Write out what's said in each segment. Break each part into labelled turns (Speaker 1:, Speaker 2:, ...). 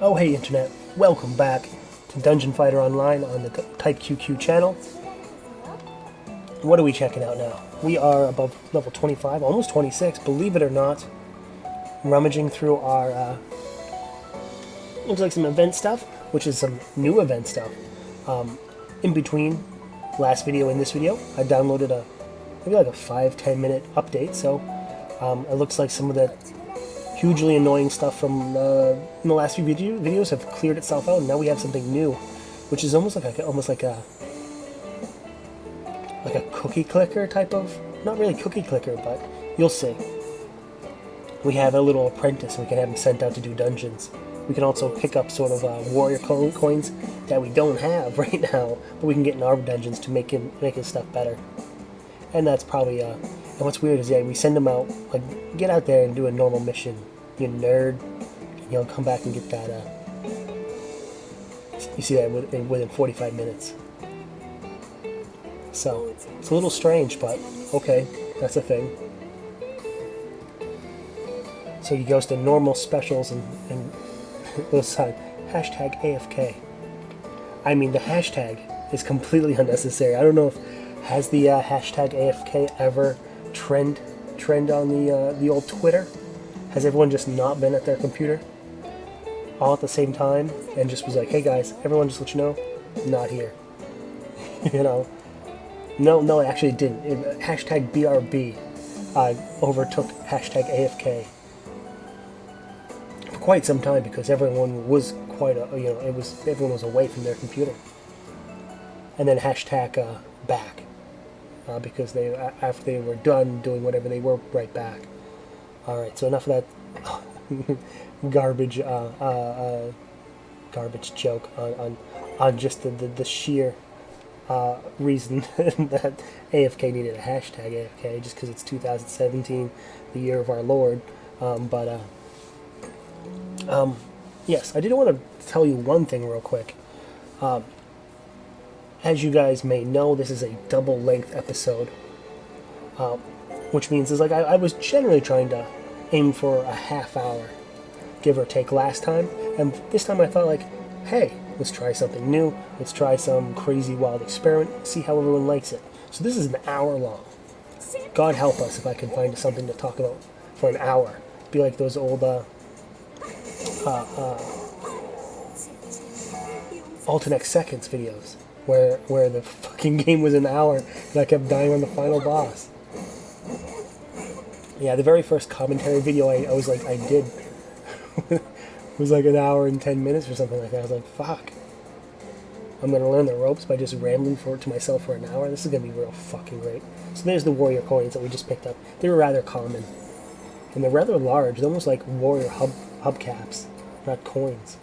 Speaker 1: Oh hey Internet, welcome back to Dungeon Fighter Online on the Type QQ channel. What are we checking out now? We are above level 25, almost 26, believe it or not. Rummaging through our, looks like some event stuff, which is some new event stuff. In between last video and this video, I downloaded maybe like a 5-10 minute update, so it looks like some of the hugely annoying stuff from in the last few videos have cleared itself out, and now we have something new, which is almost like a cookie clicker type of, not really cookie clicker, but you'll see. We have a little apprentice, and we can have him sent out to do dungeons. We can also pick up sort of warrior coins that we don't have right now, but we can get in our dungeons to make his stuff better. And that's probably and what's weird is, yeah, we send him out, like, get out there and do a normal mission, you nerd, and he'll come back and get that, you see that within 45 minutes. So, it's a little strange, but okay, that's a thing. So he goes to normal specials and little sign, hashtag AFK. I mean, the hashtag is completely unnecessary. I don't know if, has the hashtag AFK ever trend on the old Twitter? Has everyone just not been at their computer all at the same time and just was like, hey guys, everyone just let you know, I'm not here. You know? No, it actually didn't. Hashtag BRB overtook hashtag AFK for quite some time, because everyone was everyone was away from their computer. And then hashtag back. Because after they were done doing whatever, they were right back. Alright, so enough of that garbage joke on just the sheer reason that AFK needed a hashtag AFK, just because it's 2017, the year of our Lord. Yes, I did want to tell you one thing real quick. As you guys may know, this is a double-length episode, which means is I was generally trying to aim for a half hour, give or take, last time, and this time I thought, like, hey, let's try something new, let's try some crazy wild experiment, see how everyone likes it. So this is an hour long. God help us if I can find something to talk about for an hour. Be like those old alternate seconds videos, where the fucking game was an hour and I kept dying on the final boss. Yeah, the very first commentary video I was like, I did was like an hour and 10 minutes or something like that. I was like, fuck. I'm gonna learn the ropes by just rambling to myself for an hour? This is gonna be real fucking great. So there's the warrior coins that we just picked up. They were rather common. And they're rather large. They're almost like warrior hubcaps, not coins.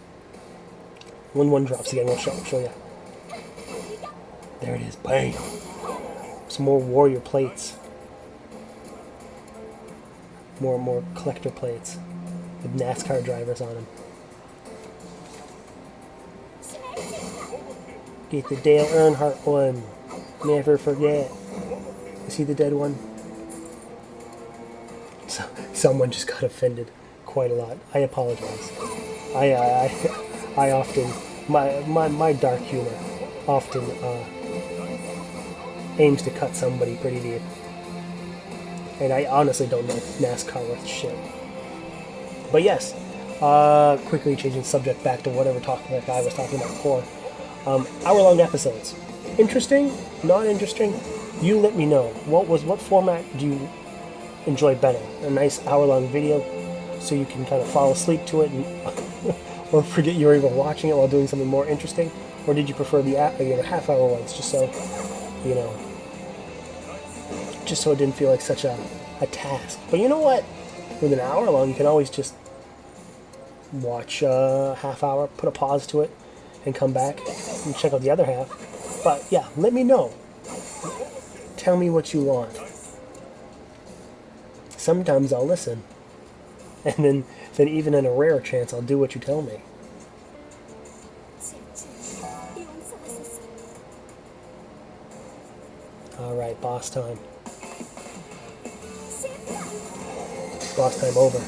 Speaker 1: When one drops again, we'll show you. There it is, bam! Some more warrior plates. More collector plates with NASCAR drivers on them. Get the Dale Earnhardt one. Never forget. You see the dead one? So, someone just got offended quite a lot. I apologize. I often, my dark humor often aims to cut somebody pretty deep. And I honestly don't know NASCAR worth shit. But yes, quickly changing subject back to whatever I was talking about before. Hour-long episodes. Interesting? Not interesting? You let me know. What format do you enjoy better? A nice hour-long video so you can kind of fall asleep to it and or forget you were even watching it while doing something more interesting? Or did you prefer the half-hour ones, just so, just so it didn't feel like such a task? But you know what? With an hour long, you can always just watch a half hour, put a pause to it, and come back and check out the other half. But yeah, let me know. Tell me what you want. Sometimes I'll listen. And then even in a rare chance, I'll do what you tell me. Alright, boss time. Boss time over.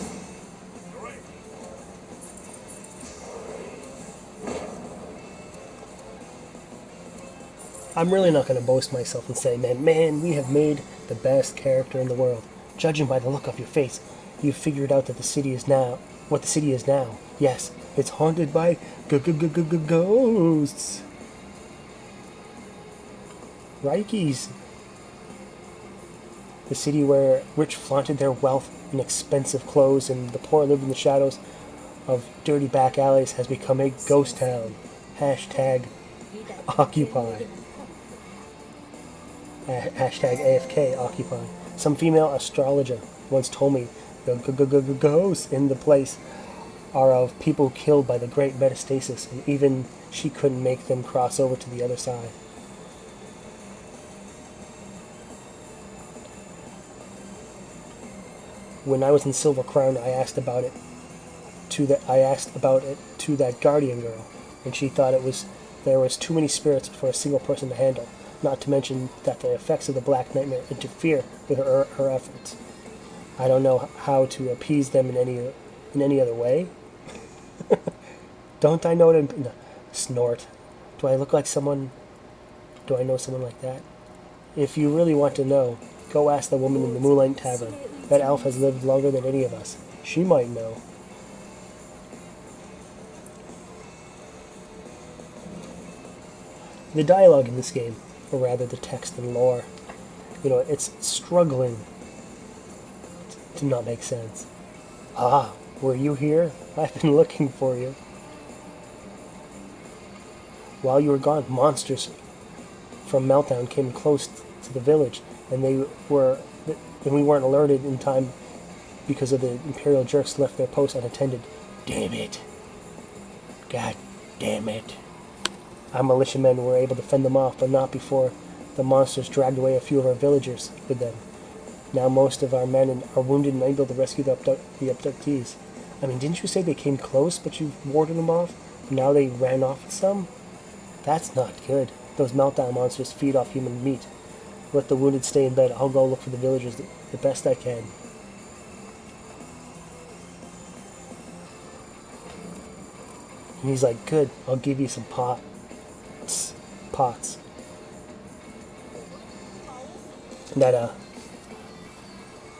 Speaker 1: I'm really not going to boast myself and say, man, we have made the best character in the world. Judging by the look of your face, you've figured out that the city is now what the city is now. Yes, it's haunted by ghosts. Rikes. The city where rich flaunted their wealth in expensive clothes and the poor lived in the shadows of dirty back alleys has become a ghost town. Hashtag Occupy. Hashtag AFK Occupy. Some female astrologer once told me the ghosts in the place are of people killed by the great metastasis, and even she couldn't make them cross over to the other side. When I was in Silver Crown, I asked about it to that guardian girl, and she thought there was too many spirits for a single person to handle. Not to mention that the effects of the Black Nightmare interfere with her efforts. I don't know how to appease them in any other way. Don't I know them? No. Snort. Do I look like someone? Do I know someone like that? If you really want to know, go ask the woman in the Moonlight Tavern. That elf has lived longer than any of us. She might know. The dialogue in this game, or rather the text and lore, it's struggling to not make sense. Ah, were you here? I've been looking for you. While you were gone, monsters from Meltdown came close to the village, and we weren't alerted in time because of the Imperial jerks left their post unattended. Damn it. God damn it. Our militiamen were able to fend them off, but not before the monsters dragged away a few of our villagers with them. Now most of our men are wounded and unable to rescue the abductees. I mean, didn't you say they came close, but you warded them off? Now they ran off with some? That's not good. Those Meltdown monsters feed off human meat. Let the wounded stay in bed. I'll go look for the villagers the best I can. And he's like, good, I'll give you some pots. That,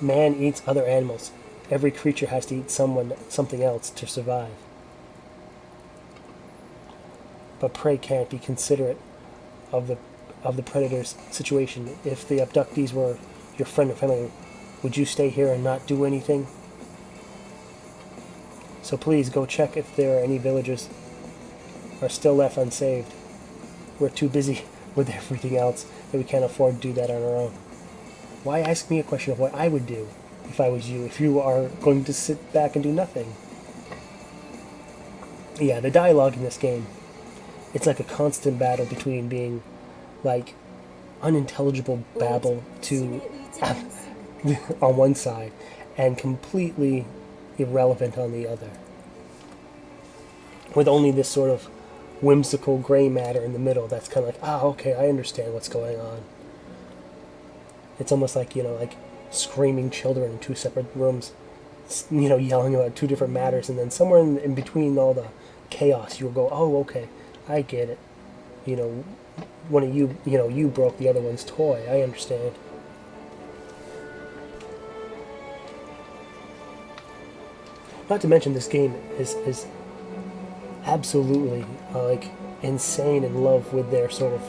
Speaker 1: man eats other animals. Every creature has to eat something else to survive. But prey can't be considerate of the predator's situation. If the abductees were your friend or family, would you stay here and not do anything? So please go check if there are any villagers are still left unsaved. We're too busy with everything else that we can't afford to do that on our own. Why ask me a question of what I would do if I was you, if you are going to sit back and do nothing? Yeah, the dialogue in this game, it's like a constant battle between being like unintelligible babble to on one side and completely irrelevant on the other, with only this sort of whimsical gray matter in the middle that's kind of like, okay, I understand what's going on. It's almost like, like screaming children in two separate rooms, yelling about two different matters, and then somewhere in between all the chaos you'll go, oh, okay, I get it. One of you, you broke the other one's toy. I understand. Not to mention this game is absolutely insane in love with their sort of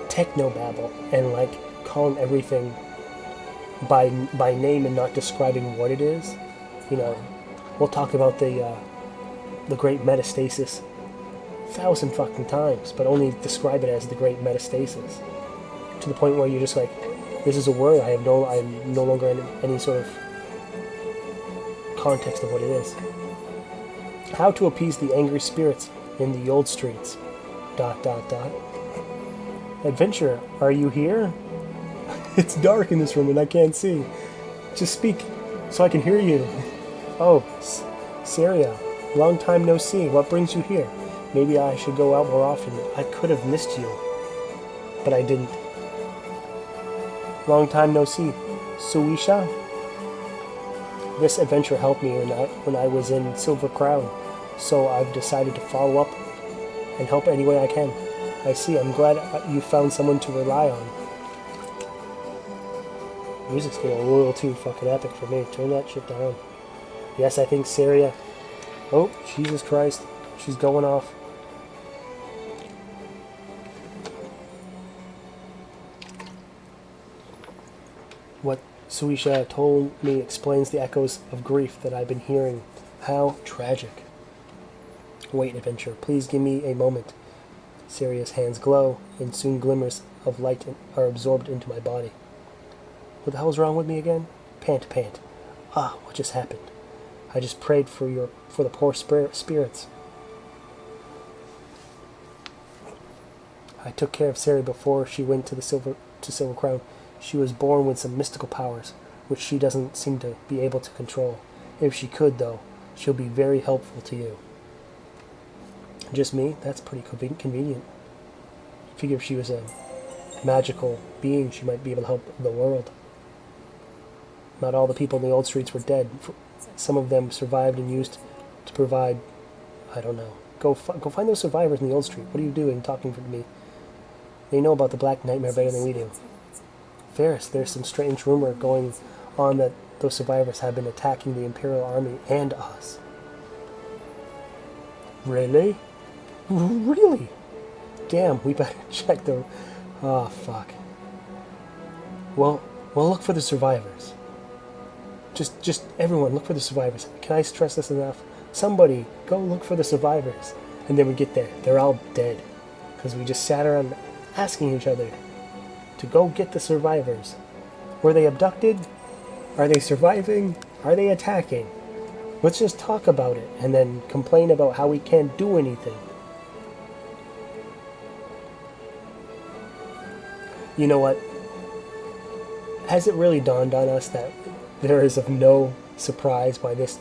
Speaker 1: technobabble and calling everything by name and not describing what it is. We'll talk about the great metastasis 1,000 fucking times, but only describe it as the great metastasis, to the point where you're just like, this is a word. I'm no longer in any sort of context of what it is. How to appease the angry spirits in the old streets. ... Adventurer, are you here? It's dark in this room and I can't see. Just speak so I can hear you. Oh, Syria, long time no see. What brings you here? Maybe I should go out more often. I could have missed you, but I didn't. Long time no see. Suisha? This adventure helped me when I was in Silver Crown, so I've decided to follow up and help any way I can. I see. I'm glad you found someone to rely on. Music's getting a little too fucking epic for me. Turn that shit down. Yes, I think Syria. Oh, Jesus Christ. She's going off. What Suisha told me explains the echoes of grief that I've been hearing. How tragic. Wait, adventure. Please give me a moment. Syria's hands glow, and soon glimmers of light are absorbed into my body. What the hell's wrong with me again? Pant, pant. Ah, what just happened? I just prayed for the poor spirits. I took care of Syria before she went to Silver Crown. She was born with some mystical powers, which she doesn't seem to be able to control. If she could, though, she'll be very helpful to you. Just me? That's pretty convenient. I figure if she was a magical being, she might be able to help the world. Not all the people in the old streets were dead. Some of them survived and used to provide... I don't know. Go find those survivors in the old street. What are you doing talking to me? They know about the Black Nightmare better than we do. Ferris, there's some strange rumor going on that those survivors have been attacking the Imperial Army and us. Really? Really? Damn, we better check the... Oh, fuck. Well, look for the survivors. Just everyone, look for the survivors. Can I stress this enough? Somebody, go look for the survivors. And then we get there. They're all dead. Because we just sat around asking each other to go get the survivors. Were they abducted? Are they surviving? Are they attacking? Let's just talk about it and then complain about how we can't do anything. You know what? Has it really dawned on us that there is of no surprise why this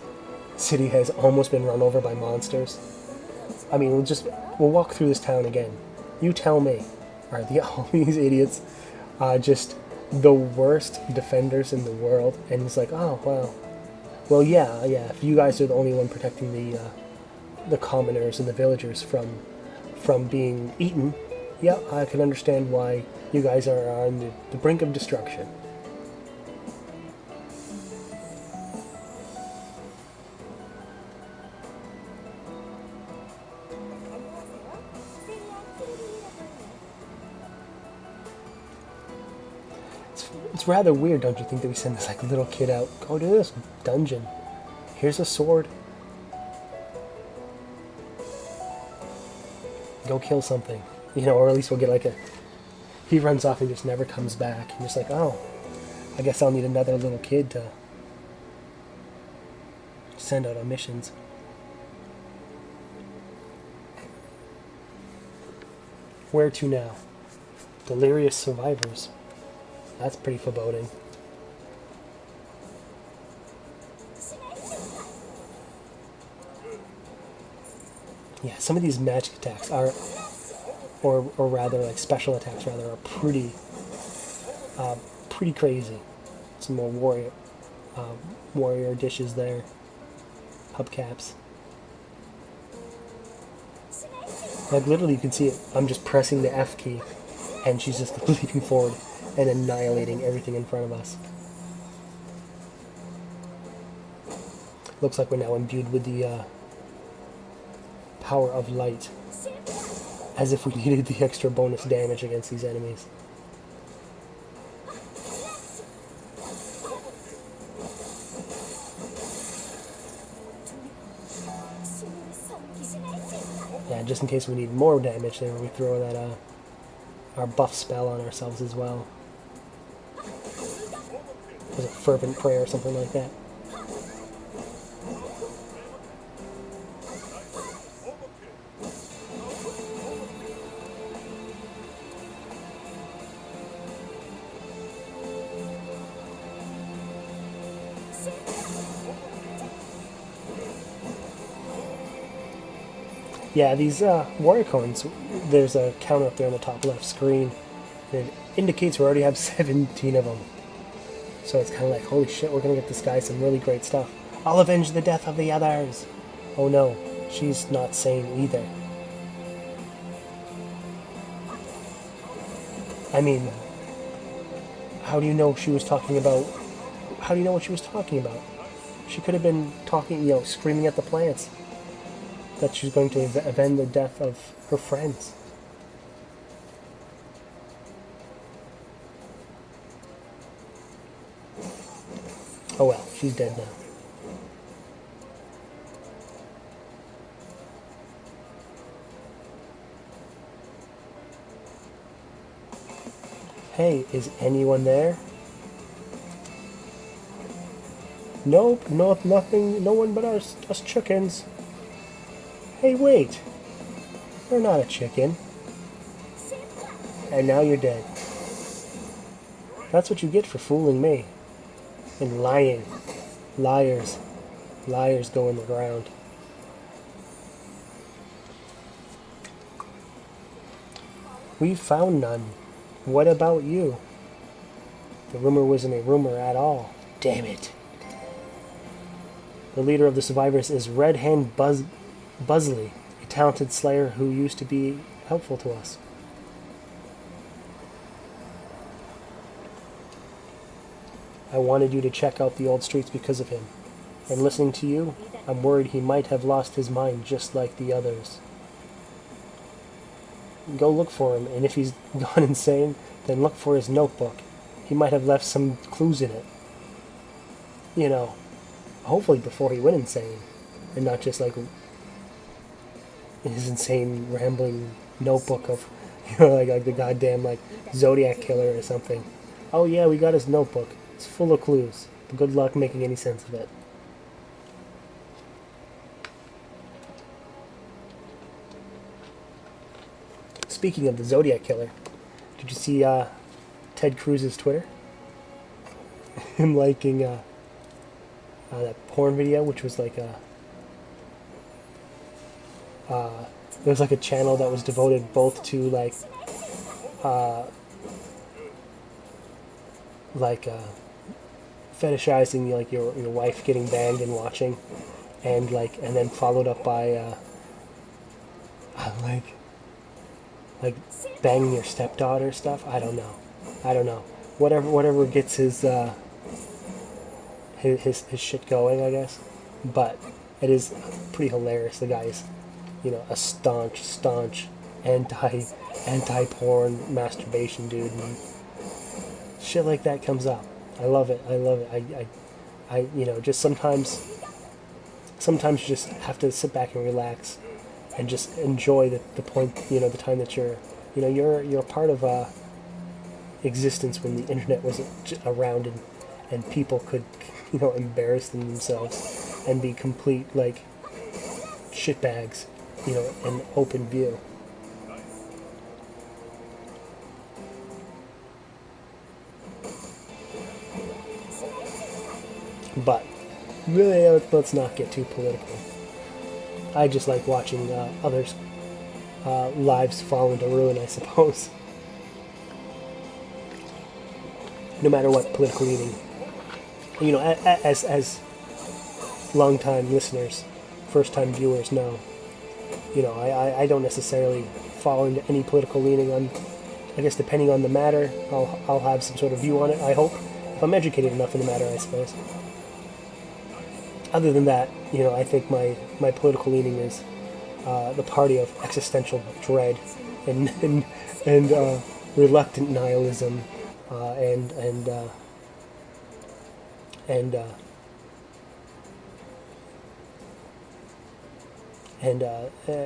Speaker 1: city has almost been run over by monsters? I mean, we'll walk through this town again. You tell me, are all these idiots just the worst defenders in the world? And it's like, oh, wow. Well, yeah, if you guys are the only one protecting the commoners and the villagers from being eaten, yeah, I can understand why you guys are on the brink of destruction. It's rather weird, don't you think, that we send this like little kid out? Go to this dungeon. Here's a sword. Go kill something. You know, or at least we'll get like a... He runs off and just never comes back. And just like, oh, I guess I'll need another little kid to send out on missions. Where to now? Delirious survivors. That's pretty foreboding. Yeah, some of these magic attacks are, or rather like special attacks rather, are pretty crazy. Some more warrior dishes there. Hubcaps. Like literally you can see it. I'm just pressing the F key and she's just leaping forward and annihilating everything in front of us. Looks like we're now imbued with the power of light. As if we needed the extra bonus damage against these enemies. Yeah, just in case we need more damage, then we throw that our buff spell on ourselves as well. Was it fervent prayer or something like that? Yeah, these warrior coins, there's a counter up there on the top left screen. And it indicates we already have 17 of them. So it's kind of like, holy shit, we're going to get this guy some really great stuff. I'll avenge the death of the others. Oh no, she's not sane either. I mean, how do you know she was talking about... How do you know what she was talking about? She could have been talking, you know, screaming at the plants that she's going to avenge the death of her friends. Oh well, she's dead now. Hey, is anyone there? Nope, no, nothing, no one but us chickens. Hey, wait. You're not a chicken. And now you're dead. That's what you get for fooling me. And lying. Liars. Liars go in the ground. We found none. What about you? The rumor wasn't a rumor at all. Damn it. The leader of the survivors is Red Hand Buzzley, a talented slayer who used to be helpful to us. I wanted you to check out the old streets because of him. And listening to you, I'm worried he might have lost his mind just like the others. Go look for him, and if he's gone insane, then look for his notebook. He might have left some clues in it. You know, hopefully before he went insane, and not just like his insane rambling notebook of, you know, like the goddamn like Zodiac killer or something. Oh yeah, we got his notebook. It's full of clues. But good luck making any sense of it. Speaking of the Zodiac killer, did you see Ted Cruz's Twitter? Him liking that porn video, which was like there was like a channel that was devoted both to fetishizing like your wife getting banged and watching, and then followed up by like banging your stepdaughter stuff. I don't know. Whatever gets his shit going, I guess. But it is pretty hilarious. The guy is, you know, a staunch anti porn masturbation dude, and shit like that comes up. I love it. I you know, just sometimes you just have to sit back and relax and just enjoy the point, you know, the time that you're a part of existence when the internet wasn't around, and people could, you know, embarrass themselves and be complete like shitbags, you know, in open view. But really, let's not get too political. I just like watching others' lives fall into ruin, I suppose. No matter what political leaning. You know, as long-time listeners, first-time viewers know, you know, I don't necessarily fall into any political leaning. I guess depending on the matter, I'll have some sort of view on it, I hope. If I'm educated enough in the matter, I suppose. Other than that, you know, I think my political leaning is the party of existential dread and reluctant nihilism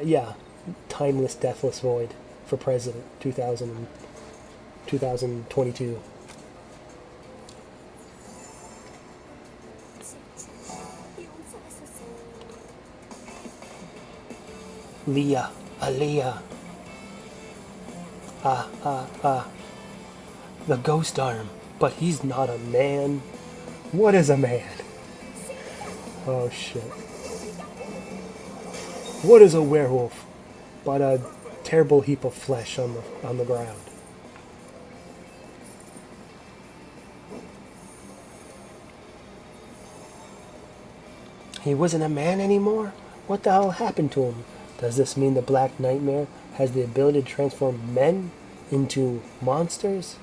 Speaker 1: yeah, timeless, deathless void for president 2022. Leah, Aaliyah. The ghost arm. But he's not a man. What is a man? Oh shit. What is a werewolf but a terrible heap of flesh on the ground? He wasn't a man anymore? What the hell happened to him? Does this mean the Black Nightmare has the ability to transform men into monsters?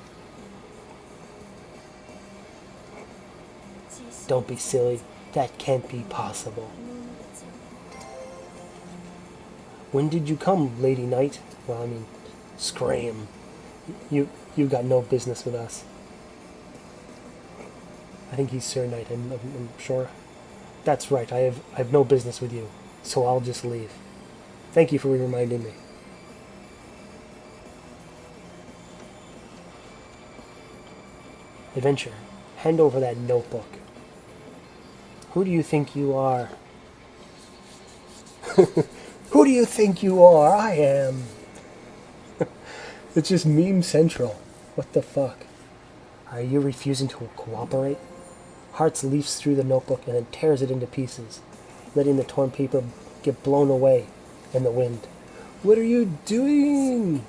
Speaker 1: Don't be silly. That can't be possible. When did you come, Lady Knight? Well, I mean, scram. You got no business with us. I think he's Sir Knight, I'm sure. That's right, I have no business with you, so I'll just leave. Thank you for reminding me. Adventure, hand over that notebook. Who do you think you are? Who do you think you are? I am. It's just meme central. What the fuck? Are you refusing to cooperate? Hearts leaps through the notebook and then tears it into pieces, letting the torn paper get blown away in the wind. What are you doing?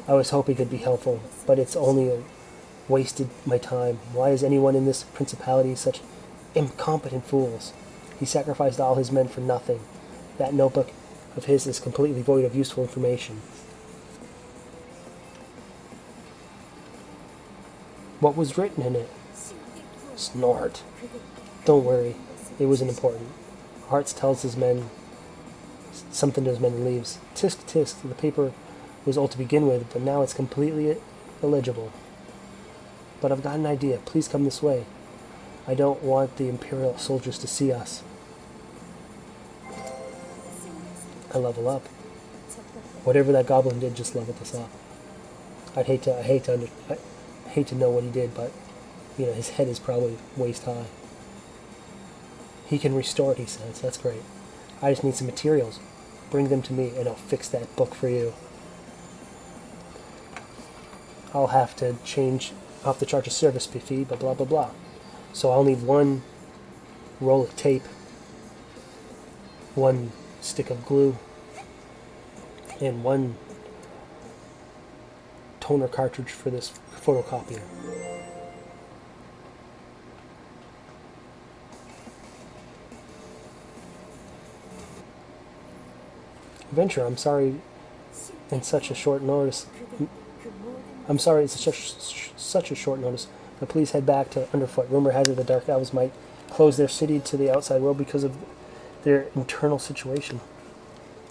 Speaker 1: I was hoping it could be helpful, but it's only wasted my time. Why is anyone in this principality such incompetent fools? He sacrificed all his men for nothing. That notebook of his is completely void of useful information. What was written in it? Snort. Don't worry, it wasn't important. Hearts tells his men something to his men and leaves. Tisk tisk, the paper was old to begin with, but now it's completely illegible. But I've got an idea. Please come this way. I don't want the Imperial soldiers to see us. I level up. Whatever that goblin did just leveled us up. I hate to know what he did, but you know, his head is probably waist high. He can restore it, he says. That's great. I just need some materials. Bring them to me and I'll fix that book for you. I'll have to charge a service fee, blah blah blah blah. So I'll need one roll of tape, one stick of glue, and one toner cartridge for this photocopier. Adventure, I'm sorry in such a short notice. I'm sorry it's such a short notice, but please head back to Underfoot. Rumor has it the Dark Elves might close their city to the outside world because of their internal situation.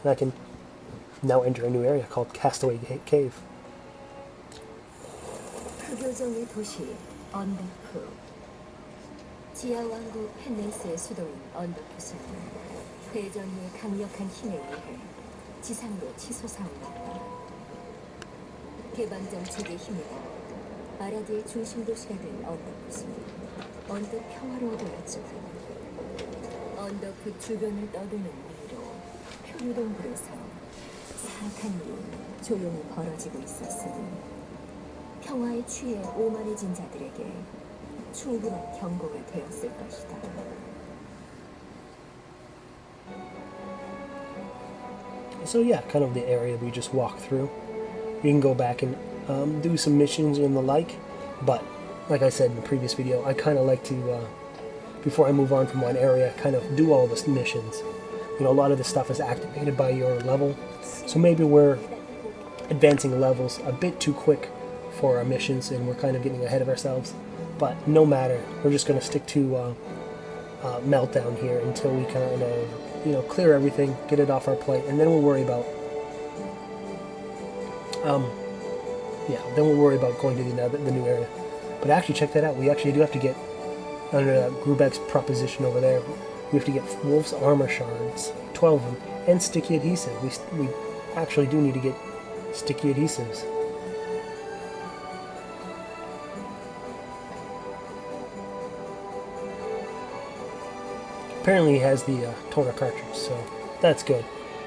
Speaker 1: And I can now enter a new area called Castaway Cave.
Speaker 2: 흑요정의 도시 언더프. 지하 왕국 펜네스의 수도인 언더프는 회전의 강력한 힘에 의해 지상으로 치솟아올랐다. 개방 정책의 힘으로 아라드의 중심 도시가 된 언더프는 언뜻 평화로워 보였지만 언더프 주변을 떠도는 위로 표류동굴에서 사악한 일이 조용히 벌어지고 있었으니 평화에 취해 오만해진 자들에게 충분한 경고가 되었을 것이다.
Speaker 1: So yeah, kind of the area we just walked through. You can go back and do some missions and the like, but like I said in the previous video, I kind of like to, before I move on from one area, kind of do all the missions. You know, a lot of this stuff is activated by your level, so maybe we're advancing levels a bit too quick for our missions and we're kind of getting ahead of ourselves. But no matter, we're just going to stick to Meltdown here until we kind of, you know, clear everything, get it off our plate, and then we'll worry about going to the new area. But actually, check that out. We actually do have to get, under Grubek's proposition over there, we have to get Wolf's Armor Shards, 12 of them, and sticky adhesive. We actually do need to get sticky adhesives. Apparently he has the toner cartridge, so that's good.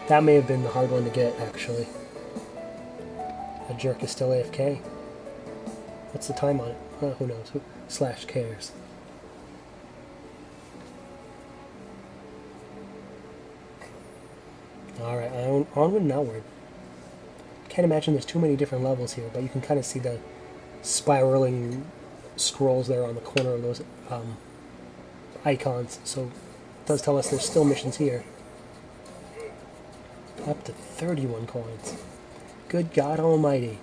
Speaker 1: That may have been the hard one to get, actually. A jerk is still AFK. What's the time on it? Who knows? Slash cares. Alright, onward and outward. Can't imagine there's too many different levels here, but you can kind of see the spiraling scrolls there on the corner of those icons. So does tell us there's still missions here. Up to 31 coins. Good God Almighty.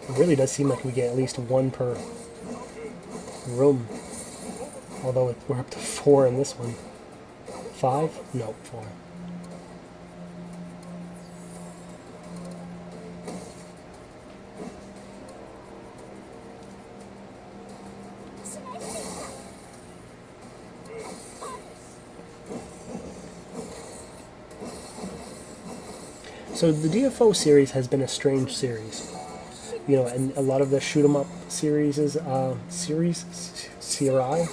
Speaker 1: It really does seem like we get at least one per room. Although we're up to 4 in this one. 5? No, 4. So the DFO series has been a strange series. You know, and a lot of the shoot 'em up series is CRI.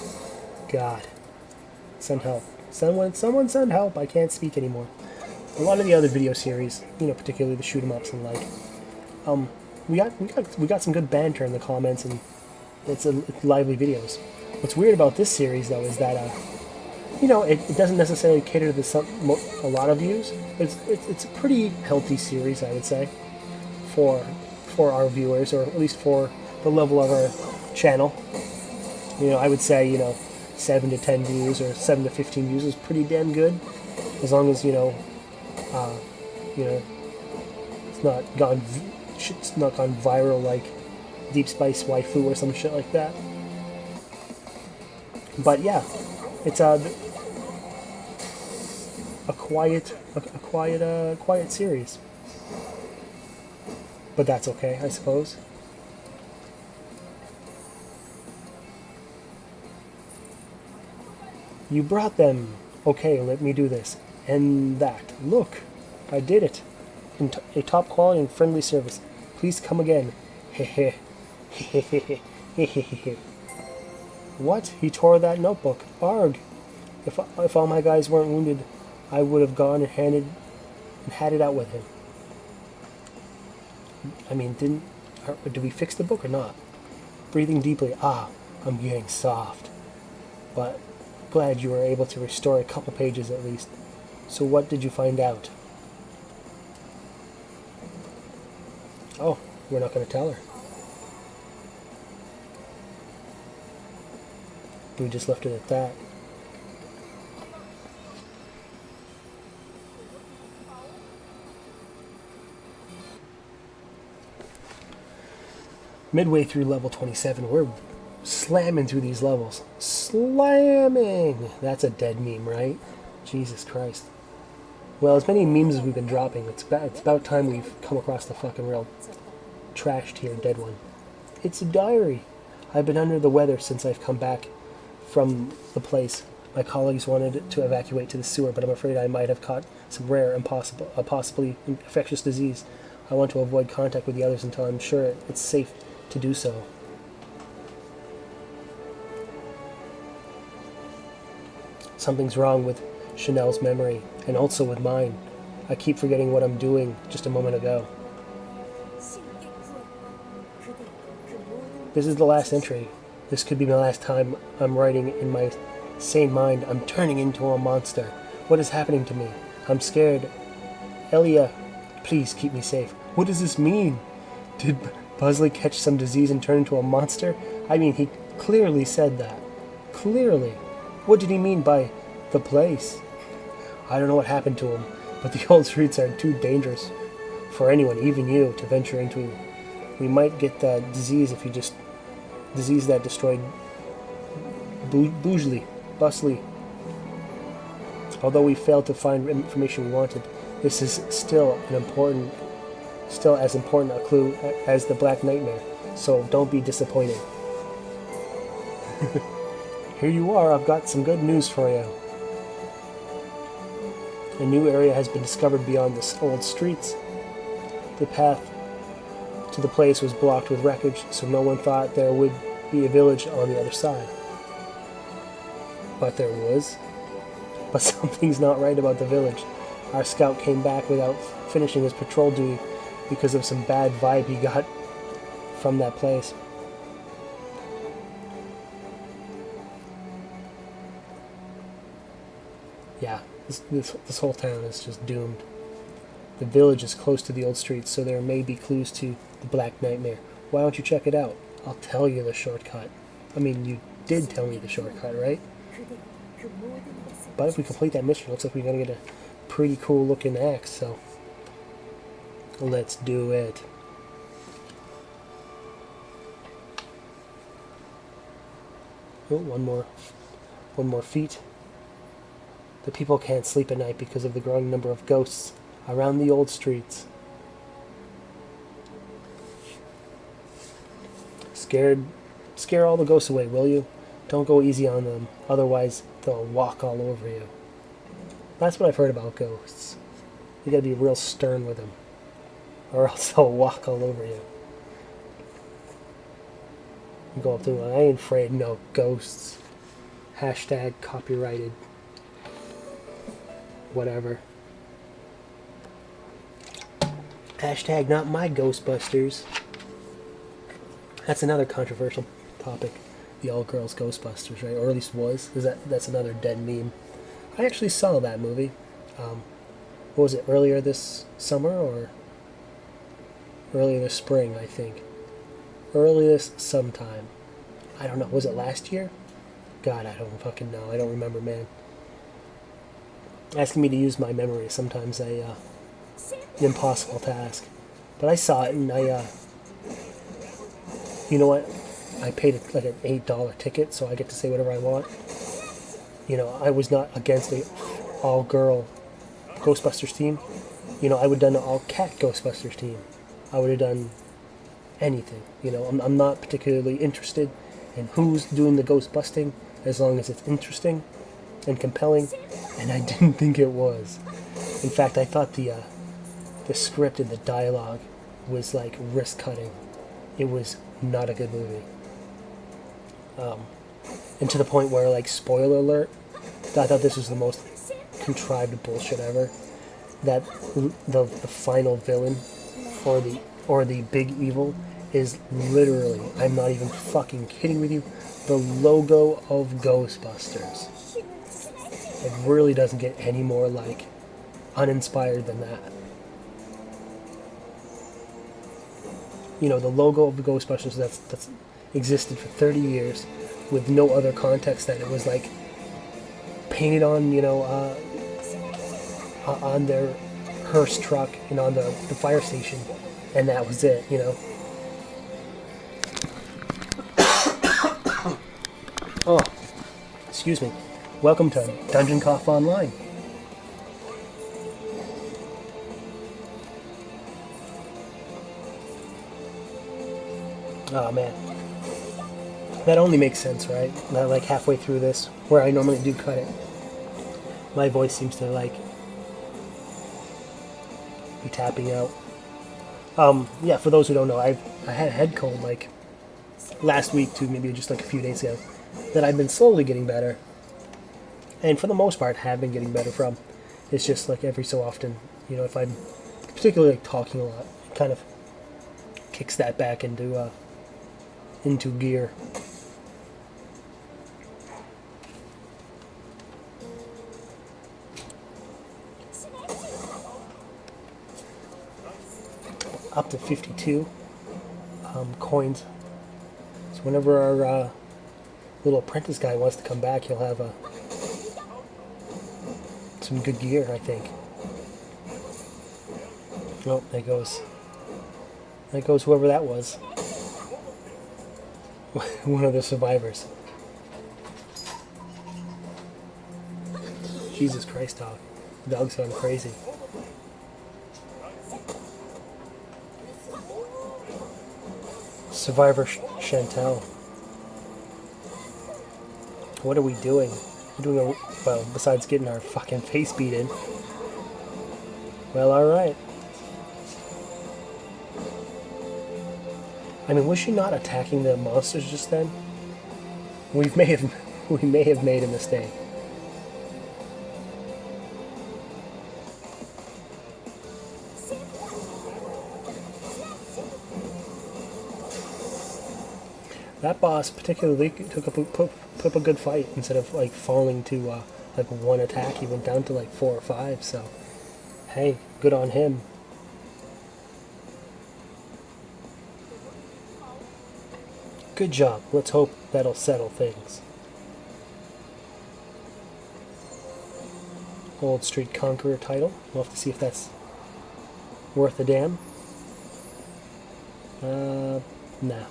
Speaker 1: God, send help! Someone send help! I can't speak anymore. A lot of the other video series, you know, particularly the shoot 'em ups and like, we got some good banter in the comments, and it's lively videos. What's weird about this series though is that you know, it doesn't necessarily cater to a lot of views. It's a pretty healthy series, I would say, for our viewers, or at least for the level of our channel. You know, I would say, you know, 7 to 10 views or 7 to 15 views is pretty damn good, as long as you know, it's not gone viral like Deep Spice Waifu or some shit like that. But yeah, it's a quiet series. But that's okay, I suppose. You brought them. Okay, let me do this. And that. Look, I did it. A top quality and friendly service. Please come again. Hehe. Hehehe. What? He tore that notebook. Arg. If all my guys weren't wounded, I would have gone and had it out with him. I mean, did we fix the book or not? Breathing deeply. Ah, I'm getting soft. But glad you were able to restore a couple pages at least. So what did you find out? Oh, we're not going to tell her. We just left it at that. Midway through level 27, we're slamming through these levels. Slamming! That's a dead meme, right? Jesus Christ. Well, as many memes as we've been dropping, it's about time we've come across the fucking real trashed here dead one. It's a diary. I've been under the weather since I've come back from the place. My colleagues wanted to evacuate to the sewer, but I'm afraid I might have caught some rare and possibly infectious disease. I want to avoid contact with the others until I'm sure it's safe to do so. Something's wrong with Chanel's memory, and also with mine. I keep forgetting what I'm doing just a moment ago. This is the last entry. This could be my last time I'm writing in my sane mind. I'm turning into a monster. What is happening to me? I'm scared. Elia, please keep me safe. What does this mean? Did Buzzley catch some disease and turn into a monster? I mean, he clearly said that. Clearly. What did he mean by the place? I don't know what happened to him, but the old streets are too dangerous for anyone, even you, to venture into. We might get the disease if you just... disease that destroyed Buzzley. Although we failed to find information we wanted, this is still as important a clue as the Black Nightmare, so don't be disappointed. Here you are, I've got some good news for you. A new area has been discovered beyond the old streets. The path to the place was blocked with wreckage, so no one thought there would be a village on the other side. But there was. But something's not right about the village. Our scout came back without finishing his patrol duty because of some bad vibe he got from that place. Yeah, this whole town is just doomed. The village is close to the old streets, so there may be clues to the Black Nightmare. Why don't you check it out? I'll tell you the shortcut. I mean, you did tell me the shortcut, right? But if we complete that mission, it looks like we're going to get a pretty cool looking axe, so let's do it. Oh, one more feat. The people can't sleep at night because of the growing number of ghosts around the old streets. Scare all the ghosts away, will you? Don't go easy on them, otherwise they'll walk all over you. That's what I've heard about ghosts. You gotta be real stern with them, or else they'll walk all over you. You go up to them, I ain't afraid of no ghosts. Hashtag copyrighted. Whatever. Hashtag not my Ghostbusters. That's another controversial topic. The all-girls Ghostbusters, right? Or at least was. That's another dead meme. I actually saw that movie. What was it, earlier this summer or earlier this spring, I think. Earlier this sometime. I don't know. Was it last year? God, I don't fucking know. I don't remember, man. Asking me to use my memory is sometimes an impossible task. But I saw it and you know what? I paid like an $8 ticket, so I get to say whatever I want. You know, I was not against the all-girl Ghostbusters team. You know, I would have done an all-cat Ghostbusters team. I would have done anything. You know, I'm not particularly interested in who's doing the ghost busting, as long as it's interesting and compelling, and I didn't think it was. In fact, I thought the script and the dialogue was like wrist-cutting. It was not a good movie. And to the point where, like, spoiler alert, I thought this was the most contrived bullshit ever. That the final villain or the big evil is literally, I'm not even fucking kidding with you, the logo of Ghostbusters. It really doesn't get any more, like, uninspired than that. You know, the logo of the Ghostbusters that's existed for 30 years with no other context, that it was, like, painted on, you know, on their hearse truck and on the fire station, and that was it, you know. Oh, excuse me. Welcome to Dungeon Cough Online. Oh man, that only makes sense, right? Not like halfway through this, where I normally do cut it, my voice seems to like be tapping out. Yeah, for those who don't know, I had a head cold like last week to maybe just like a few days ago, that I've been slowly getting better, and for the most part have been getting better from. It's just like every so often, you know, if I'm particularly like talking a lot, it kind of kicks that back into gear. Up to 52 coins. So whenever our little apprentice guy wants to come back, he'll have some good gear, I think. Oh, there goes whoever that was. One of the survivors. Jesus Christ, dog. The dog's gone crazy. Survivor Chantel. What are we doing? We're doing well, besides getting our fucking face beat in. Well, alright. I mean, was she not attacking the monsters just then? We may have made a mistake. That boss particularly put up a good fight. Instead of like falling to like one attack, he went down to like 4 or 5. So, hey, Good on him. Good job. Let's hope that'll settle things. Old Street Conqueror title. We'll have to see if that's worth a damn. Nah.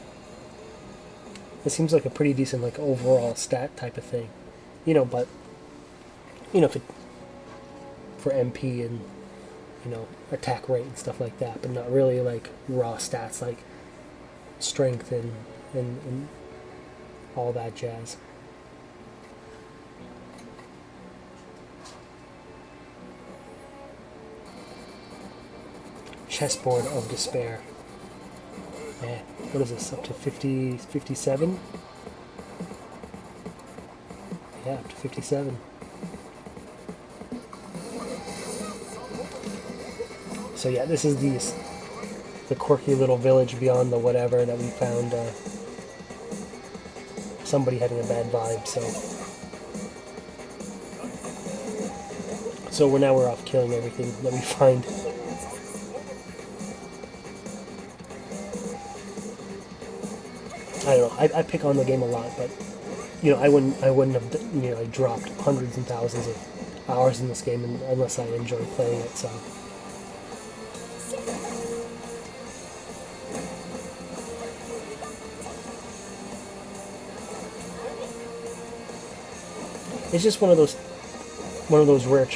Speaker 1: It seems like a pretty decent, like, overall stat type of thing. You know, but, you know, for MP and, you know, attack rate and stuff like that, but not really, like, raw stats like strength and all that jazz. Chessboard of Despair. Man, what is this, up to 50, 57? Yeah, up to 57. So yeah, this is the quirky little village beyond the whatever that we found somebody having a bad vibe, so we're off killing everything that we find. I don't know. I pick on the game a lot, but you know, I wouldn't have, you know, I dropped hundreds and thousands of hours in this game unless I enjoy playing it. So it's just one of those rare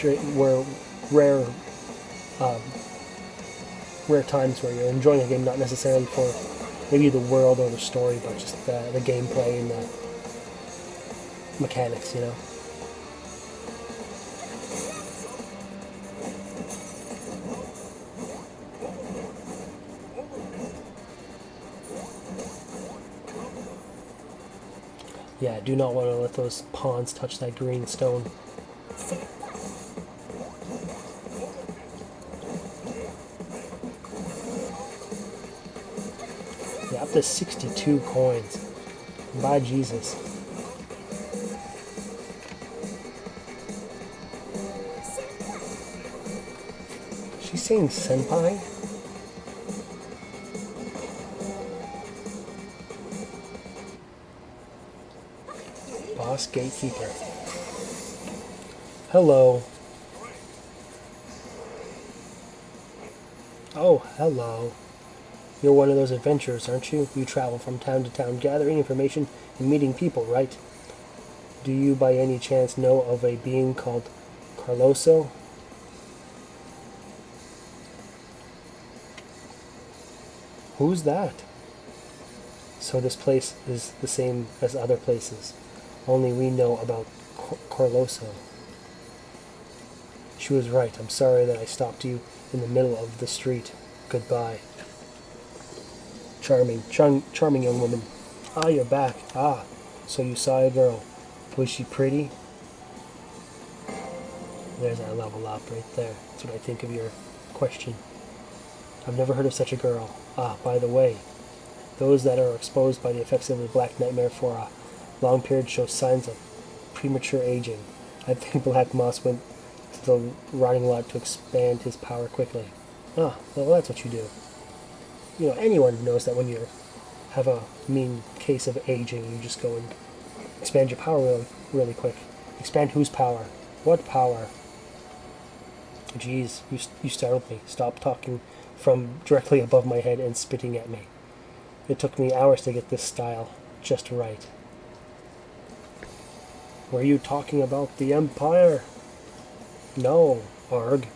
Speaker 1: times where you're enjoying a game not necessarily for maybe the world or the story, but just the gameplay and the mechanics, you know. Yeah, do not want to let those pawns touch that green stone. Yeah, up to 62 coins. By Jesus. She's saying senpai? Boss Gatekeeper. Hello. Oh, hello. You're one of those adventurers, aren't you? You travel from town to town gathering information and meeting people, right? Do you by any chance know of a being called Carloso? Who's that? So this place is the same as other places. Only we know about Carloso. She was right. I'm sorry that I stopped you in the middle of the street. Goodbye. Charming young woman. Ah, you're back. Ah, so you saw a girl. Was she pretty? There's our level up right there. That's what I think of your question. I've never heard of such a girl. Ah, by the way, those that are exposed by the effects of the Black Nightmare for a long period show signs of premature aging. I think Black Moss went to the rotting lot to expand his power quickly. Ah, well, that's what you do. You know, anyone knows that when you have a mean case of aging, you just go and expand your power really, really quick. Expand whose power? What power? Jeez, you startled me. Stop talking from directly above my head and spitting at me. It took me hours to get this style just right. Were you talking about the Empire? No, Arg.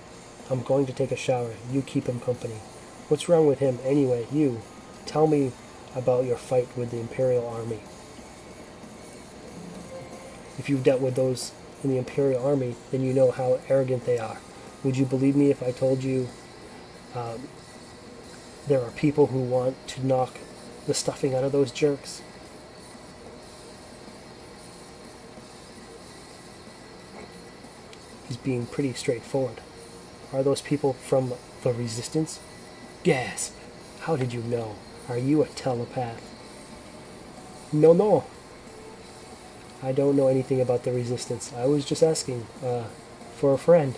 Speaker 1: I'm going to take a shower. You keep him company. What's wrong with him anyway? You. Tell me about your fight with the Imperial Army. If you've dealt with those in the Imperial Army, then you know how arrogant they are. Would you believe me if I told you there are people who want to knock the stuffing out of those jerks? He's being pretty straightforward. Are those people from the Resistance? Gasp! How did you know? Are you a telepath? No. I don't know anything about the Resistance. I was just asking for a friend.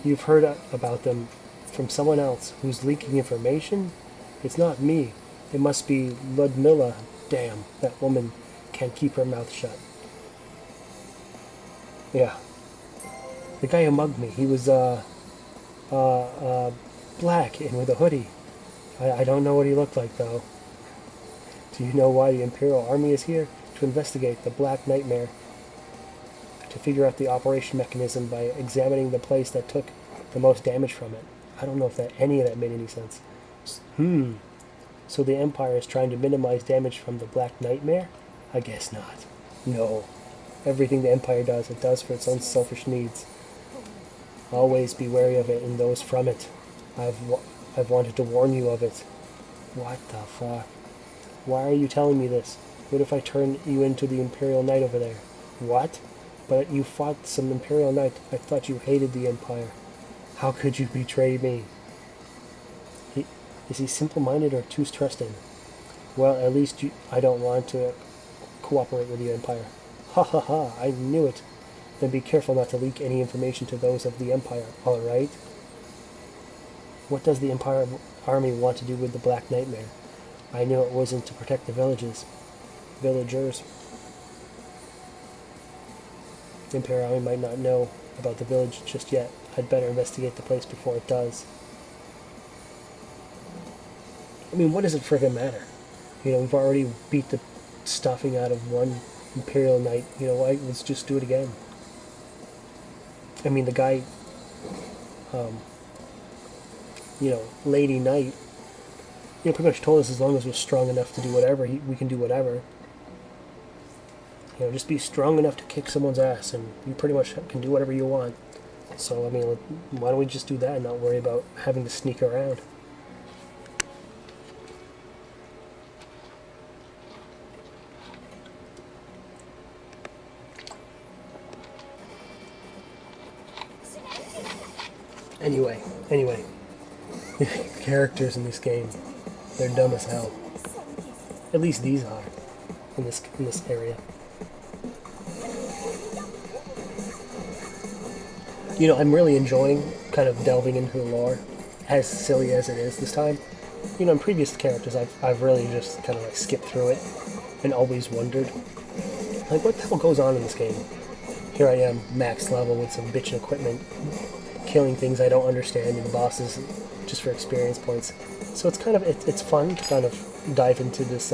Speaker 1: You've heard about them from someone else who's leaking information? It's not me. It must be Ludmilla. Damn, that woman can't keep her mouth shut. Yeah. The guy who mugged me, he was, black and with a hoodie. I don't know what he looked like, though. Do you know why the Imperial Army is here? To investigate the Black Nightmare. To figure out the operation mechanism by examining the place that took the most damage from it. I don't know if any of that made any sense. So the Empire is trying to minimize damage from the Black Nightmare? I guess not. No. Everything the Empire does, it does for its own selfish needs. Always be wary of it and those from it. I've wanted to warn you of it. What the fuck? Why are you telling me this? What if I turn you into the Imperial Knight over there? What? But you fought some Imperial Knight. I thought you hated the Empire. How could you betray me? Is he simple-minded or too trusting? Well, at least I don't want to cooperate with the Empire. Ha ha ha, I knew it. Then be careful not to leak any information to those of the Empire, all right? What does the Empire Army want to do with the Black Nightmare? I knew it wasn't to protect the villagers. The Imperial Army might not know about the village just yet. I'd better investigate the place before it does. I mean, what does it friggin' matter? You know, we've already beat the stuffing out of one Imperial Knight. You know, let's just do it again. I mean, the guy, Lady Knight, pretty much told us as long as we're strong enough to do whatever, we can do whatever. Just be strong enough to kick someone's ass, and you pretty much can do whatever you want. So, I mean, why don't we just do that and not worry about having to sneak around? Anyway, the characters in this game, they're dumb as hell. At least these are in this area. I'm really enjoying kind of delving into the lore, as silly as it is this time. In previous characters, I've really just kind of like skipped through it and always wondered, like, what the hell goes on in this game? Here I am, max level with some bitchin' equipment, killing things I don't understand and bosses just for experience points. So it's kind of it's fun to kind of dive into this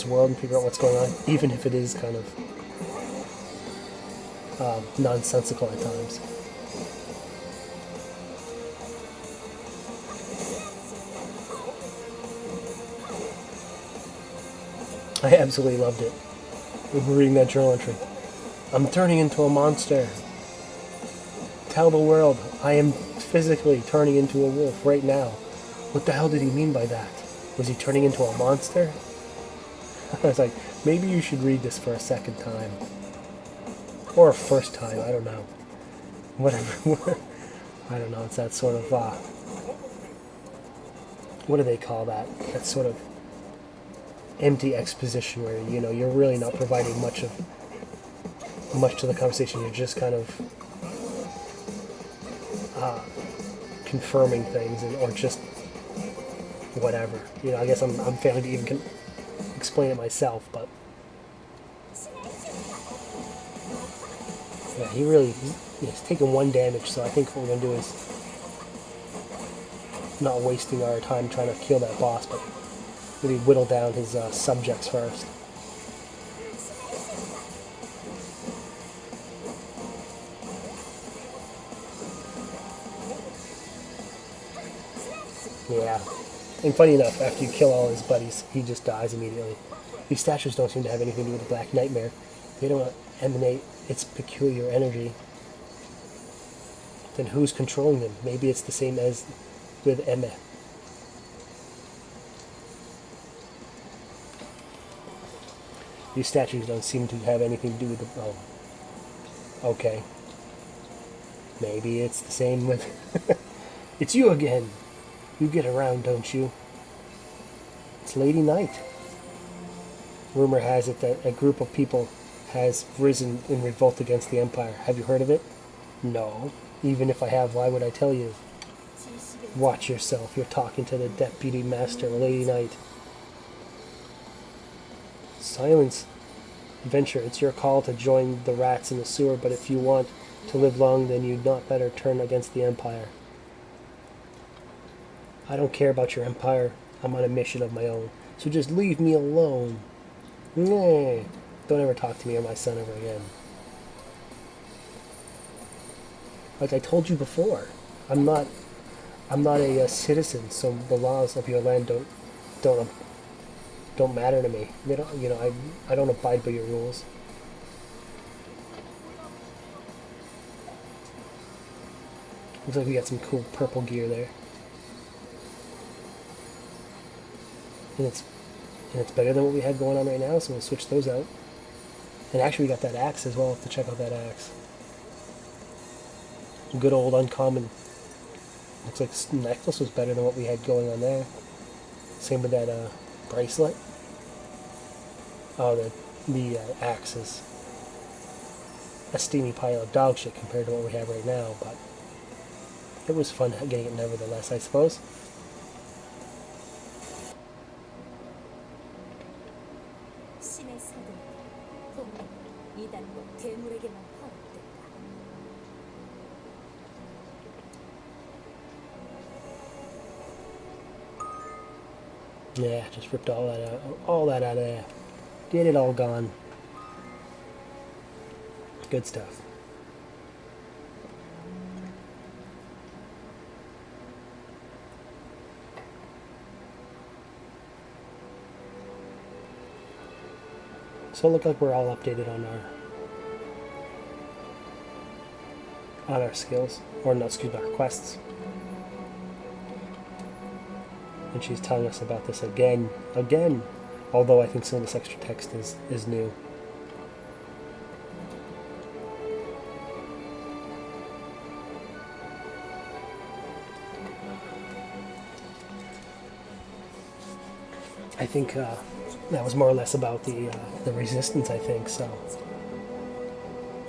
Speaker 1: world and figure out what's going on, even if it is kind of nonsensical at times. I absolutely loved it. Reading that journal entry. I'm turning into a monster. Tell the world I am physically turning into a wolf right now. What the hell did he mean by that? Was he turning into a monster? I was like, maybe you should read this for a second time. Or a first time, I don't know. Whatever. I don't know, it's that sort of, what do they call that? That sort of empty exposition where, you're really not providing much to the conversation. You're just kind of confirming things or just whatever. I guess I'm failing to even explain it myself, but yeah, he's taken 1 damage, so I think what we're going to do is not wasting our time trying to kill that boss, but really whittle down his subjects first. Yeah. And funny enough, after you kill all his buddies, he just dies immediately. These statues don't seem to have anything to do with the Black Nightmare. They don't emanate its peculiar energy. Then who's controlling them? Maybe it's the same as with Emma. These statues don't seem to have anything to do with the... Oh. Okay. Maybe it's the same with... It's you again! You get around, don't you? It's Lady Knight. Rumor has it that a group of people has risen in revolt against the Empire. Have you heard of it? No. Even if I have, why would I tell you? Watch yourself. You're talking to the Deputy Master, Lady Knight. Silence. Venture, it's your call to join the rats in the sewer, but if you want to live long, then you'd not better turn against the Empire. I don't care about your Empire. I'm on a mission of my own. So just leave me alone. Nah. Don't ever talk to me or my son ever again. Like I told you before, I'm not a citizen, so the laws of your land don't matter to me. They don't, I don't abide by your rules. Looks like we got some cool purple gear there, and it's better than what we had going on right now. So we'll switch those out. And actually, we got that axe as well. We'll have to check out that axe. Good old uncommon. Looks like this necklace was better than what we had going on there. Same with that bracelet. Oh, the axe is a steamy pile of dog shit compared to what we have right now, but it was fun getting it nevertheless, I suppose. Yeah, just ripped all that out of there. Get it all gone. Good stuff. So it looked like we're all updated on our skills, or not, excuse me, our quests. And she's telling us about this again. Although I think some of this extra text is new. I think that was more or less about the resistance, I think, so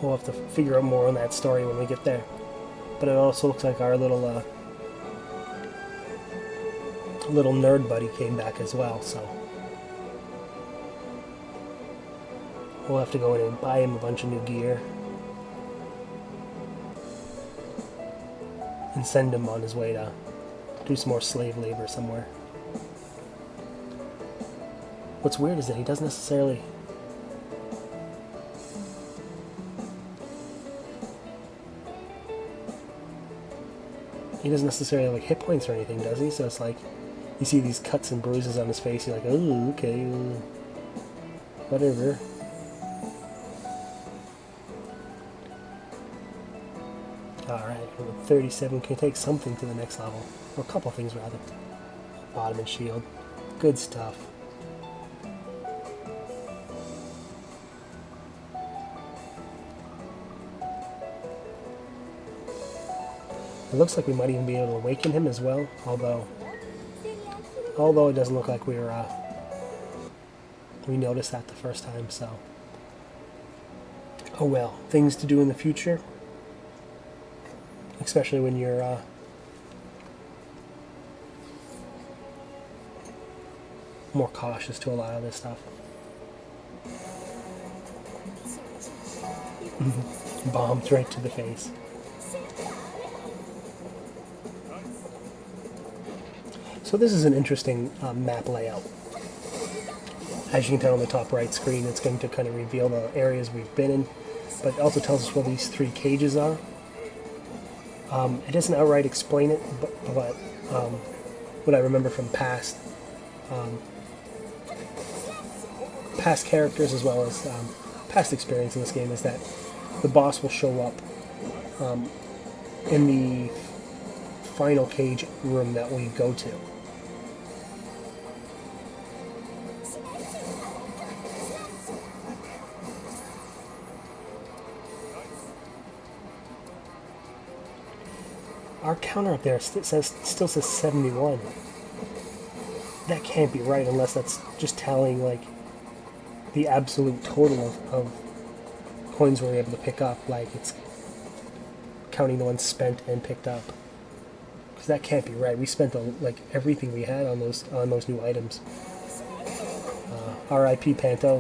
Speaker 1: we'll have to figure out more on that story when we get there. But it also looks like our little nerd buddy came back as well, so we'll have to go in and buy him a bunch of new gear and send him on his way to do some more slave labor somewhere. What's weird is that he doesn't necessarily have like hit points or anything, does he? So it's like you see these cuts and bruises on his face, you're like, oh, okay, whatever. Alright, 37 can take something to the next level. Or a couple things, rather. Bottom and shield. Good stuff. It looks like we might even be able to awaken him as well, although it doesn't look like we noticed that the first time, so. Oh well, things to do in the future. Especially when you're more cautious to a lot of this stuff. Bombed right to the face. So this is an interesting map layout. As you can tell on the top right screen, it's going to kind of reveal the areas we've been in, but it also tells us where these 3 cages are. It doesn't outright explain it, but what I remember from past characters as well as past experience in this game is that the boss will show up in the final cage room that we go to. Our counter up there still says 71. That can't be right unless that's just tallying like the absolute total of coins we're able to pick up. Like, it's counting the ones spent and picked up. Because that can't be right. We spent like everything we had on those new items. R.I.P. Panto.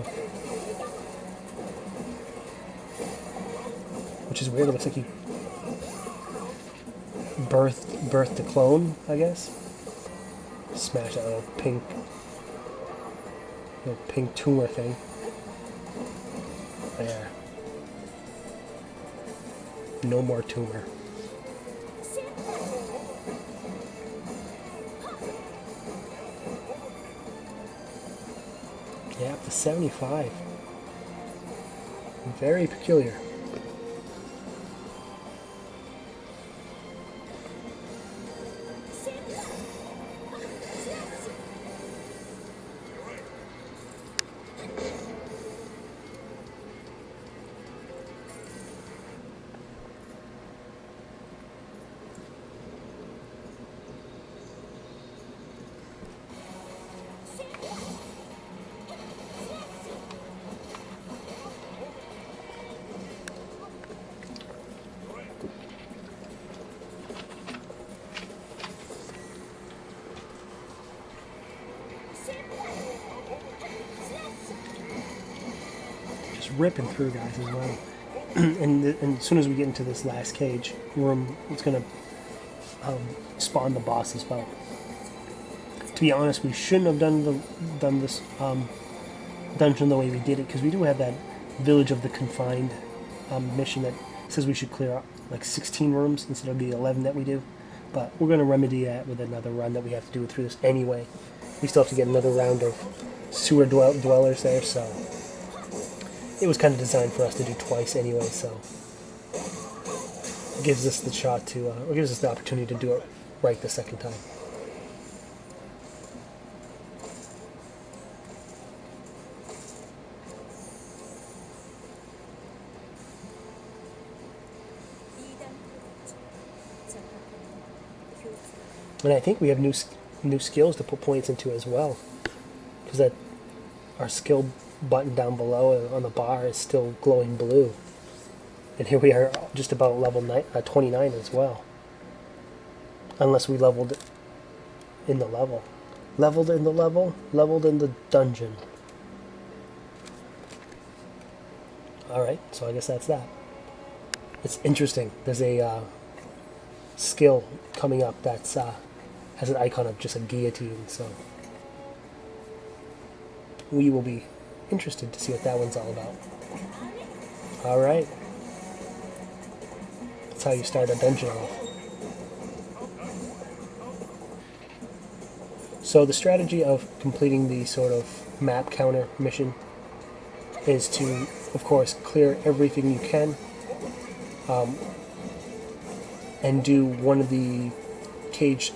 Speaker 1: Which is weird. It looks like he birthed a clone, I guess. Smash that little pink tumor thing. There. No more tumor. Yeah, up to 75. Very peculiar. Ripping through guys as well. And as soon as we get into this last cage room, it's going to spawn the boss as well. To be honest, we shouldn't have done this dungeon the way we did it, because we do have that Village of the Confined mission that says we should clear out like 16 rooms instead of the 11 that we do. But we're going to remedy that with another run that we have to do through this anyway. We still have to get another round of sewer dwellers there, so it was kind of designed for us to do twice anyway, so it gives us the shot to, or gives us the opportunity to do it right the second time. And I think we have new skills to put points into as well, because that our skill button down below on the bar is still glowing blue, and here we are just about level 29 as well, unless we leveled in the level, leveled in the dungeon. Alright, so I guess that's that. It's interesting, there's a skill coming up that's has an icon of just a guillotine, so we will be interested to see what that one's all about. Alright. That's how you start a dungeon off. So the strategy of completing the sort of map counter mission is to, of course, clear everything you can, and do one of the cage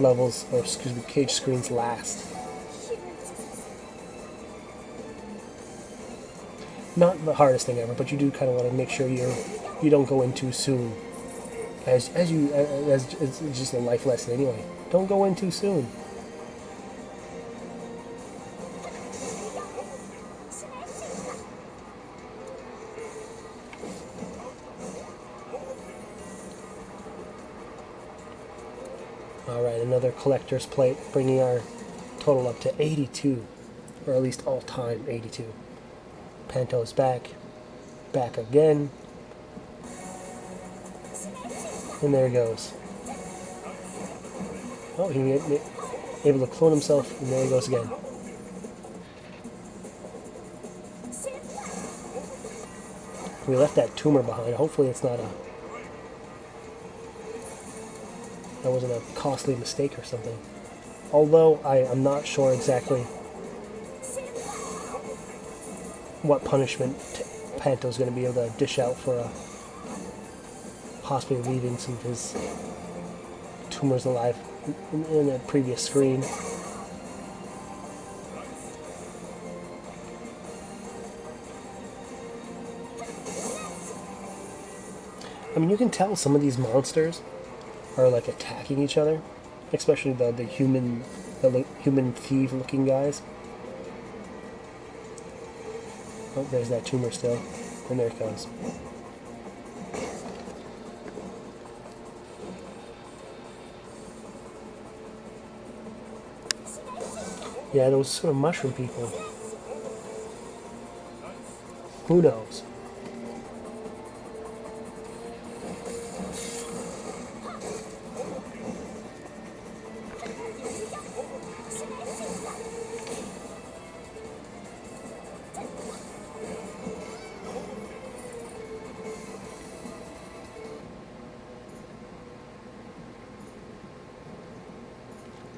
Speaker 1: levels, or excuse me, cage screens last. Not the hardest thing ever, but you do kind of want to make sure you don't go in too soon. As it's just a life lesson anyway. Don't go in too soon. Alright, another collector's plate, bringing our total up to 82, or at least all-time 82. Panto's back again, and there he goes. Oh, he able to clone himself, and there he goes again. We left that tumor behind. Hopefully it's not that wasn't a costly mistake or something. Although I'm not sure exactly what punishment Panto's going to be able to dish out for possibly leaving some of his tumors alive in a previous screen. I mean, you can tell some of these monsters are like attacking each other, especially the human thief looking guys. Oh, there's that tumor still. And there it goes. Yeah, those sort of mushroom people. Who knows?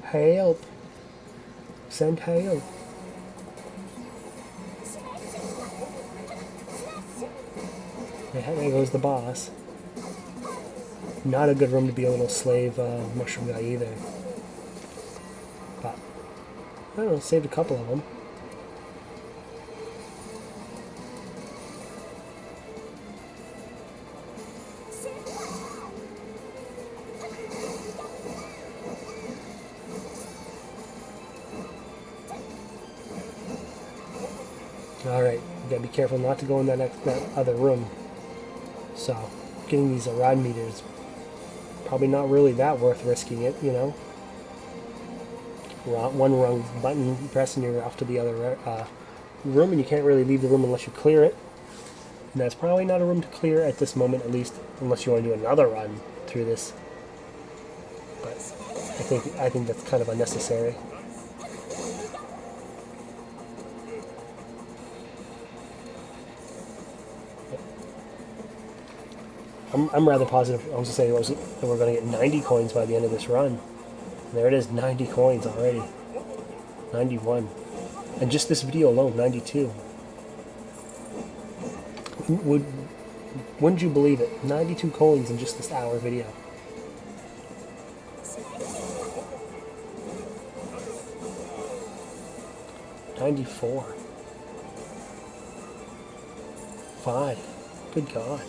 Speaker 1: Help! Send help! Yeah, there goes the boss. Not a good room to be a little slave mushroom guy either. But, I don't know, saved a couple of them. Alright, you gotta be careful not to go in that other room. So, getting these rod meters, probably not really that worth risking it, you know? One wrong button, pressing you're off to the other room, and you can't really leave the room unless you clear it. And that's probably not a room to clear at this moment, at least, unless you want to do another run through this. But I think that's kind of unnecessary. I'm rather positive. I was going to say that we're going to get 90 coins by the end of this run. And there it is, 90 coins already. 91. And just this video alone, 92. Wouldn't you believe it? 92 coins in just this hour video. $94. 5. Good God.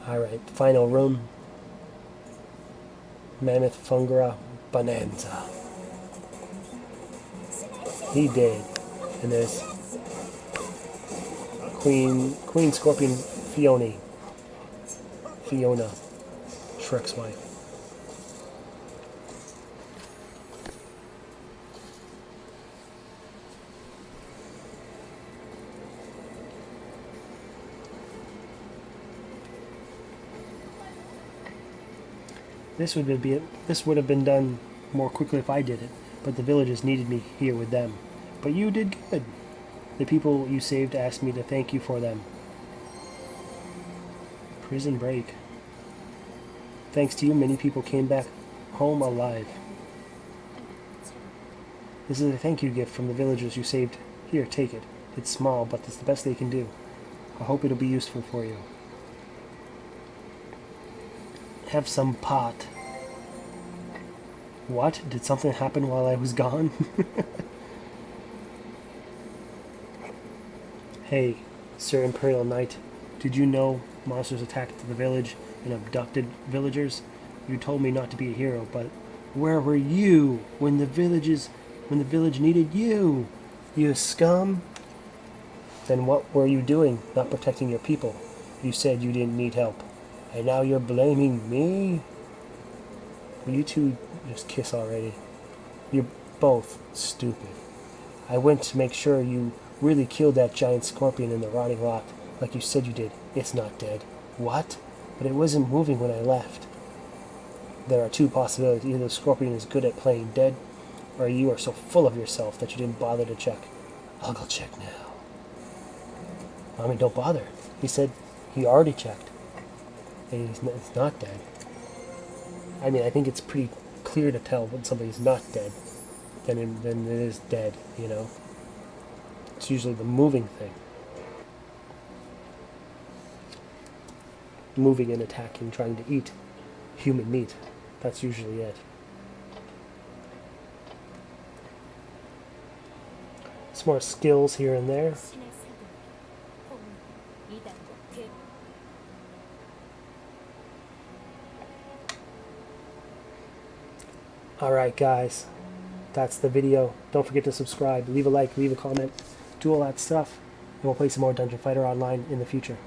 Speaker 1: Alright, final room. Mammoth Fungara Bonanza. He did. And there's Queen Scorpion Fiona, Shrek's wife. This would have been done more quickly if I did it, but the villagers needed me here with them. But you did good. The people you saved asked me to thank you for them. Prison break. Thanks to you, many people came back home alive. This is a thank you gift from the villagers you saved. Here, take it. It's small, but it's the best they can do. I hope it'll be useful for you. Have some pot. What? Did something happen while I was gone? Hey, Sir Imperial Knight, did you know monsters attacked the village and abducted villagers? You told me not to be a hero, but where were you when the village needed you? You scum! Then what were you doing, not protecting your people? You said you didn't need help. And now you're blaming me? Will you two just kiss already? You're both stupid. I went to make sure you really killed that giant scorpion in the rotting rock, like you said you did. It's not dead. What? But it wasn't moving when I left. There are two possibilities. Either the scorpion is good at playing dead, or you are so full of yourself that you didn't bother to check. I'll go check now. I mean, don't bother. He said he already checked. And it's not dead. I mean, I think it's pretty clear to tell when somebody's not dead than it is dead, you know? It's usually the moving thing. Moving and attacking, trying to eat human meat. That's usually it. Some more skills here and there. Alright guys, that's the video. Don't forget to subscribe, leave a like, leave a comment, do all that stuff, and we'll play some more Dungeon Fighter Online in the future.